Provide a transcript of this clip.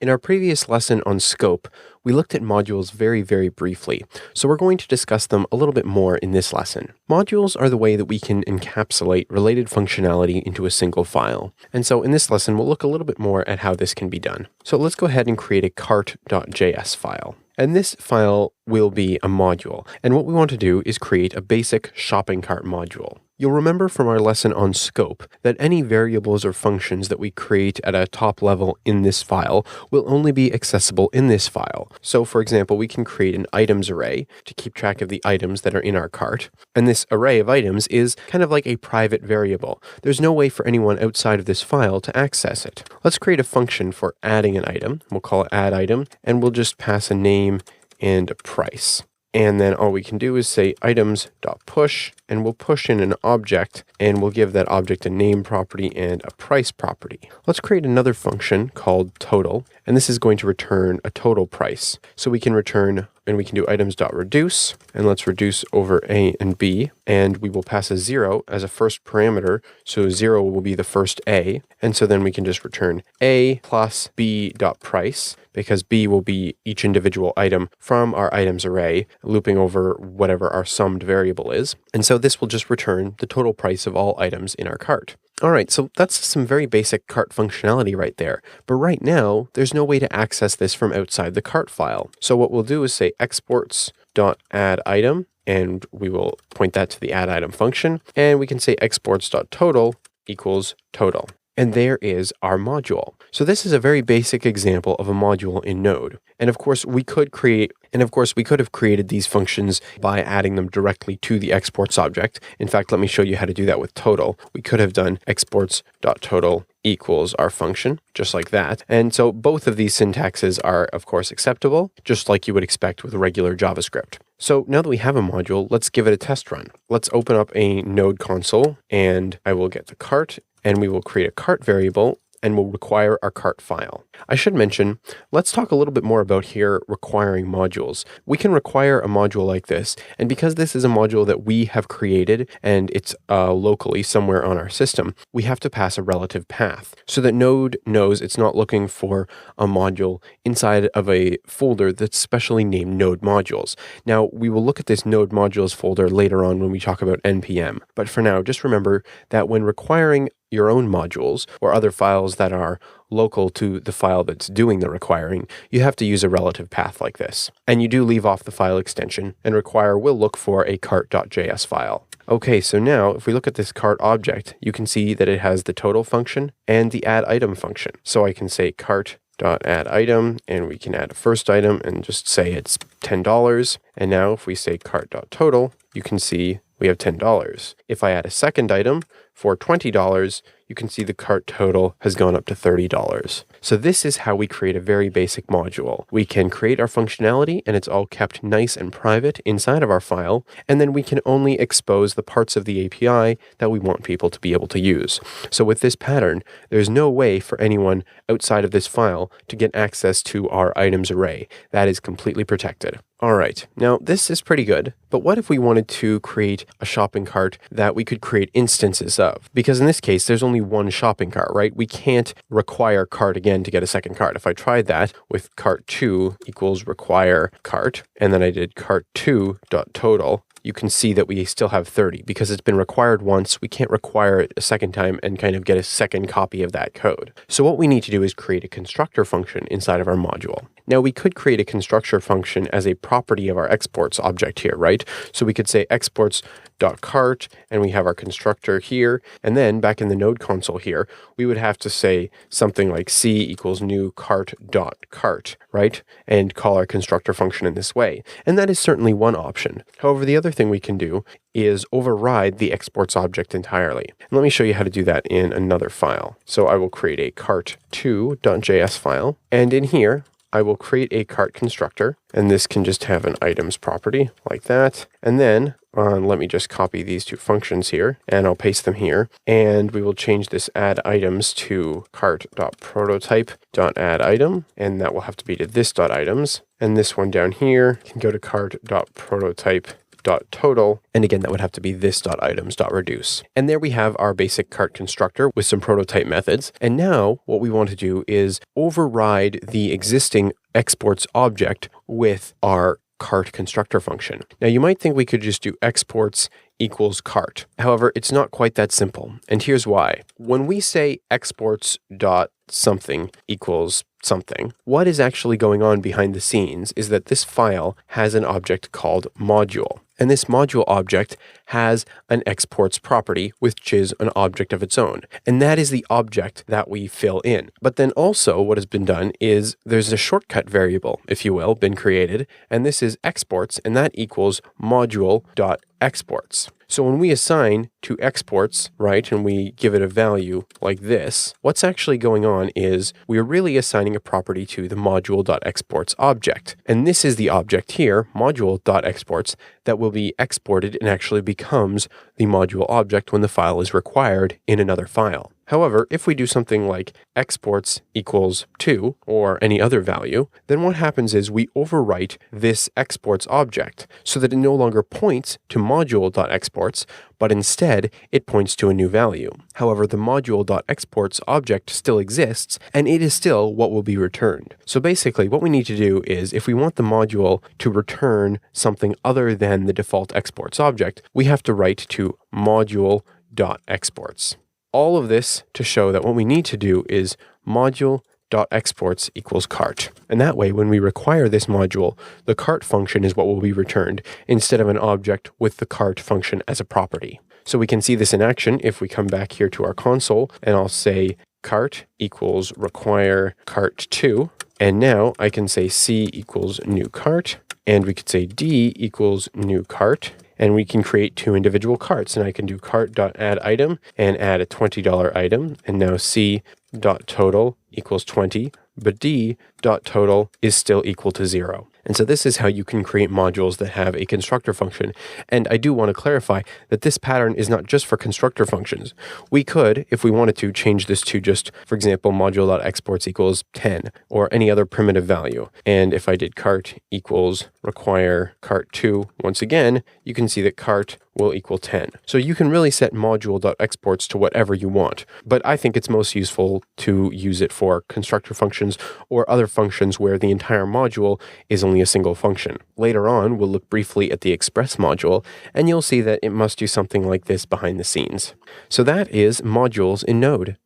In our previous lesson on scope, we looked at modules very briefly, so we're going to discuss them a little bit more in this lesson. Modules are the way that we can encapsulate related functionality into a single file. And so in this lesson, we'll look a little bit more at how this can be done. So let's go ahead and create a cart.js file. And this file will be a module. And what we want to do is create a basic shopping cart module. You'll remember from our lesson on scope that any variables or functions that we create at a top level in this file will only be accessible in this file. So for example, we can create an items array to keep track of the items that are in our cart. And this array of items is kind of like a private variable. There's no way for anyone outside of this file to access it. Let's create a function for adding an item. We'll call it add item, and we'll just pass a name and a price. And then all we can do is say items.push, and we'll push in an object, and we'll give that object a name property and a price property. Let's create another function called total, and this is going to return a total price. So we can return, and we can do items.reduce, and let's reduce over A and B, and we will pass a 0 as a first parameter, so 0 will be the first A, and so then we can just return A plus B.price, because B will be each individual item from our items array, looping over whatever our summed variable is. And so this will just return the total price of all items in our cart. All right, so that's some very basic cart functionality right there. But right now, there's no way to access this from outside the cart file. So what we'll do is say exports.addItem, and we will point that to the add item function. And we can say exports.total equals total. And there is our module. So this is a very basic example of a module in Node. And of course, we could have created these functions by adding them directly to the exports object. In fact, let me show you how to do that with total. We could have done exports.total equals our function, just like that. And so both of these syntaxes are, of course, acceptable, just like you would expect with regular JavaScript. So now that we have a module, let's give it a test run. Let's open up a Node console, and I will get the cart, and we will create a cart variable, and we'll require our cart file. I should mention, let's talk a little bit more about here requiring modules. We can require a module like this, and because this is a module that we have created and it's locally somewhere on our system, we have to pass a relative path so that Node knows it's not looking for a module inside of a folder that's specially named Node modules. Now, we will look at this Node modules folder later on when we talk about NPM, but for now, just remember that when requiring your own modules or other files that are local to the file that's doing the requiring, you have to use a relative path like this. And you do leave off the file extension, and require will look for a cart.js file. Okay, so now if we look at this cart object, you can see that it has the total function and the add item function. So I can say cart.addItem, and we can add a first item and just say it's $10. And now if we say cart.total, you can see we have $10. If I add a second item for $20, you can see the cart total has gone up to $30. So this is how we create a very basic module. We can create our functionality, and it's all kept nice and private inside of our file, and then we can only expose the parts of the API that we want people to be able to use. So with this pattern, there's no way for anyone outside of this file to get access to our items array. That is completely protected. All right, now this is pretty good, but what if we wanted to create a shopping cart that we could create instances of? Because in this case, there's only one shopping cart, right? We can't require cart again to get a second cart. If I tried that with cart2 equals require cart, and then I did cart2.total, you can see that we still have 30 because it's been required once. We can't require it a second time and kind of get a second copy of that code. So what we need to do is create a constructor function inside of our module. Now we could create a constructor function as a property of our exports object here, right? So we could say exports.cart, and we have our constructor here. And then back in the Node console here, we would have to say something like C equals new cart.cart, right? And call our constructor function in this way. And that is certainly one option. However, the other thing we can do is override the exports object entirely. And let me show you how to do that in another file. So I will create a cart2.js file, and in here, I will create a cart constructor, and this can just have an items property like that. And then let me just copy these two functions here, and I'll paste them here. And we will change this add items to cart.prototype.addItem, and that will have to be to this.items. And this one down here can go to cart.prototype module.total. And again, that would have to be this.items.reduce. And there we have our basic cart constructor with some prototype methods. And now what we want to do is override the existing exports object with our cart constructor function. Now you might think we could just do exports equals cart. However, it's not quite that simple. And here's why. When we say exports dot something equals something, what is actually going on behind the scenes is that this file has an object called module. And this module object has an exports property, which is an object of its own. And that is the object that we fill in. But then also what has been done is there's a shortcut variable, if you will, been created. And this is exports, and that equals module.exports. So when we assign to exports, right, and we give it a value like this, what's actually going on is we're really assigning a property to the module.exports object. And this is the object here, module.exports, that will be exported and actually becomes the module object when the file is required in another file. However, if we do something like exports equals 2 or any other value, then what happens is we overwrite this exports object so that it no longer points to module.exports, but instead it points to a new value. However, the module.exports object still exists and it is still what will be returned. So basically what we need to do is if we want the module to return something other than the default exports object, we have to write to module.exports. All of this to show that what we need to do is module.exports equals cart. And that way, when we require this module, the cart function is what will be returned instead of an object with the cart function as a property. So we can see this in action if we come back here to our console and I'll say cart equals require cart2. And now I can say C equals new cart, and we could say D equals new cart. And we can create two individual carts, and I can do cart.addItem and add a $20 item. And now C.total equals 20, but D.total is still equal to 0. And so this is how you can create modules that have a constructor function. And I do want to clarify that this pattern is not just for constructor functions. We could, if we wanted to, change this to just, for example, module.exports equals 10 or any other primitive value. And if I did cart equals require cart2, once again, you can see that cart will equal 10. So you can really set module.exports to whatever you want. But I think it's most useful to use it for constructor functions or other functions where the entire module is only a single function. Later on, we'll look briefly at the express module, and you'll see that it must do something like this behind the scenes. So that is modules in Node.